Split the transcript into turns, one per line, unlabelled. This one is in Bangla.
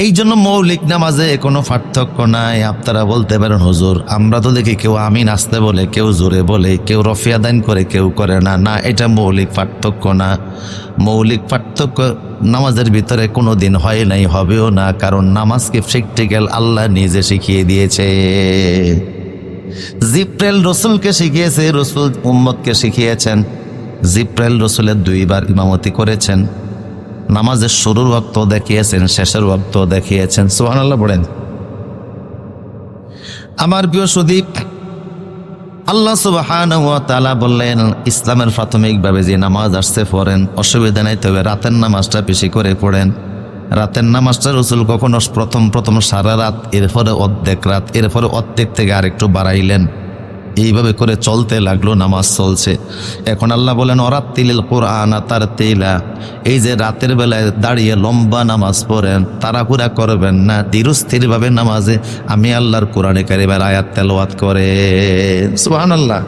এই জন্য মৌলিক নামাজে কোনো পার্থক্য নাই। আপনারা বলতে পারেন হুজুর আমরা তো দেখি কেউ আমিন আসতে বলে, কেউ জোরে বলে, কেউ রফিয়া দান করে, কেউ করে না। না, এটা মৌলিক পার্থক্য না। মৌলিক পার্থক্য নামাজের ভিতরে কোনো দিন হয় নাই, হবেও না, কারণ নামাজকে প্র্যাকটিক্যাল আল্লাহ নিজে শিখিয়ে দিয়েছে। জিব্রাইল রসুলকে শিখিয়েছে, রসুল উম্মতকে শিখিয়েছেন। জিব্রাইল রসুলের 2 বার ইমামতি করেছেন, নামাজের শুরুর ওয়াক্ত দেখিয়েছেন, শেষের ওয়াক্ত দেখিয়েছেন। সুবহানাল্লাহ পড়েন। আমার প্রিয় সুদীপ, আল্লাহ সুবহানাহু ওয়া তাআলা বললেন ইসলামের প্রাথমিকভাবে যে নামাজ আসছে পড়েন, অসুবিধা নাই, তবে রাতের নামাজটা বেশি করে পড়েন। রাতের নামাজটা রসুল কখনো প্রথম সারা রাত, এরপরে অর্ধেক রাত, এরপরে অর্ধেক থেকে আরেকটু বাড়াইলেন। এইভাবে করে চলতে লাগলো, নামাজ চলছে। এখন আল্লাহ বলেন ওরাত্তিলিল কুরআনা তারতিলা, এই যে রাতের বেলায় দাঁড়িয়ে লম্বা নামাজ পড়েন, তাড়াহুড়া করবেন না, ধীরস্থিরভাবে নামাজে আমি আল্লাহর কোরআনে কারিমের আয়াত তেলাওয়াত করেন। সুবহানাল্লাহ।